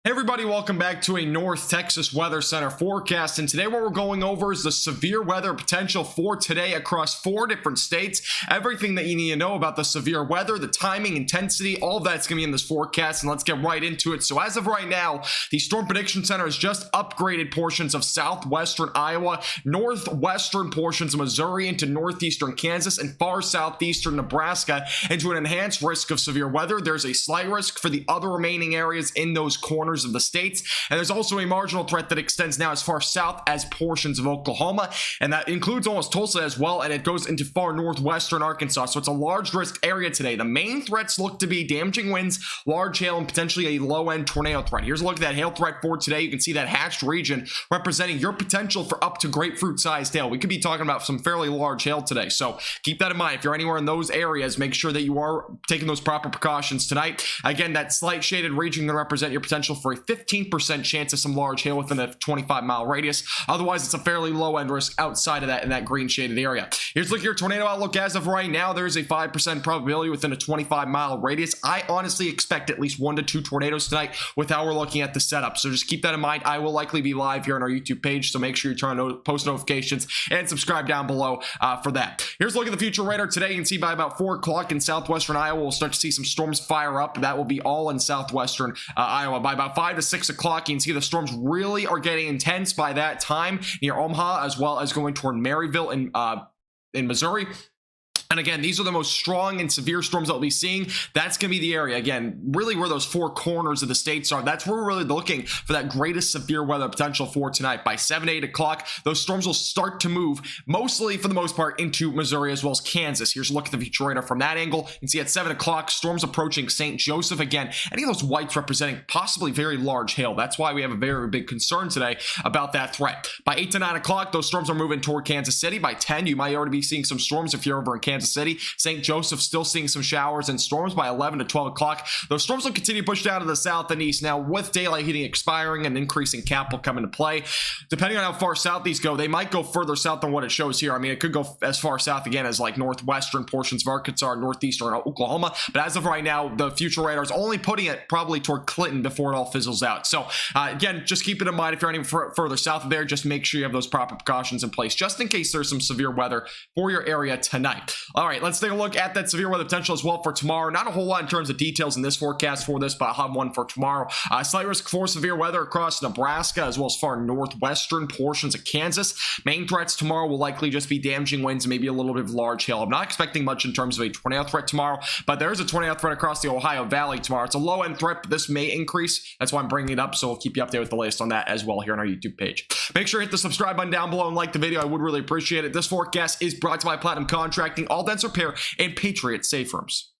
Hey everybody, welcome back to a North Texas Weather Center forecast, and today what we're going over is the severe weather potential for today across 4 different states. Everything that you need to know about the severe weather, the timing, intensity, all of that's going to be in this forecast, and let's get right into it. So as of right now, the Storm Prediction Center has just upgraded portions of southwestern Iowa, northwestern portions of Missouri into northeastern Kansas, and far southeastern Nebraska into an enhanced risk of severe weather. There's a slight risk for the other remaining areas in those corners of the states, and there's also a marginal threat that extends now as far south as portions of Oklahoma, and that includes almost Tulsa as well, and it goes into far northwestern Arkansas. So it's a large risk area today. The main threats look to be damaging winds, large hail, and potentially a low-end tornado threat. Here's a look at that hail threat for today. You can see that hatched region representing your potential for up to grapefruit-sized hail. We could be talking about some fairly large hail today, so keep that in mind. If you're anywhere in those areas, make sure that you are taking those proper precautions tonight. Again, that slight shaded region can represent your potential for a 15% chance of some large hail within a 25-mile radius. Otherwise, it's a fairly low-end risk outside of that in that green shaded area. Here's a look at your tornado outlook. As of right now, there's a 5% probability within a 25-mile radius. I honestly expect at least 1 to 2 tornadoes tonight with how we're looking at the setup. So just keep that in mind. I will likely be live here on our YouTube page, so make sure you turn on post notifications and subscribe down below for that. Here's a look at the future radar today. You can see by about 4 o'clock in southwestern Iowa, we'll start to see some storms fire up. That will be all in southwestern Iowa. By about 5 to 6 o'clock, you can see the storms really are getting intense by that time near Omaha, as well as going toward Maryville in Missouri. And again, these are the most strong and severe storms that we'll be seeing. That's going to be the area, again, really where those 4 corners of the states are. That's where we're really looking for that greatest severe weather potential for tonight. By 7, 8 o'clock, those storms will start to move, mostly for the most part, into Missouri as well as Kansas. Here's a look at the future radar from that angle. You can see at 7 o'clock, storms approaching St. Joseph. Again, any of those whites representing possibly very large hail. That's why we have a very big concern today about that threat. By 8 to 9 o'clock, those storms are moving toward Kansas City. By 10, you might already be seeing some storms if you're over in Kansas City. St. Joseph still seeing some showers and storms. By 11 to 12 o'clock, those storms will continue to push down to the south and east. Now, with daylight heating expiring and increasing cap will come into play, depending on how far south these go, they might go further south than what it shows here. I mean, it could go as far south again as like northwestern portions of Arkansas, northeastern Oklahoma. But as of right now, the future radar is only putting it probably toward Clinton before it all fizzles out. So again, just keep it in mind if you're any further south of there. Just make sure you have those proper precautions in place just in case there's some severe weather for your area tonight. All right, let's take a look at that severe weather potential as well for tomorrow. Not a whole lot in terms of details in this forecast for this, but I'll have one for tomorrow. Slight risk for severe weather across Nebraska as well as far northwestern portions of Kansas. Main threats tomorrow will likely just be damaging winds and maybe a little bit of large hail. I'm not expecting much in terms of a tornado threat tomorrow, but there is a tornado threat across the Ohio Valley tomorrow. It's a low-end threat, but this may increase. That's why I'm bringing it up, so we'll keep you updated with the latest on that as well here on our YouTube page. Make sure to hit the subscribe button down below and like the video. I would really appreciate it. This forecast is brought to you by Platinum Contracting, all dense repair, and Patriot Safe Rooms.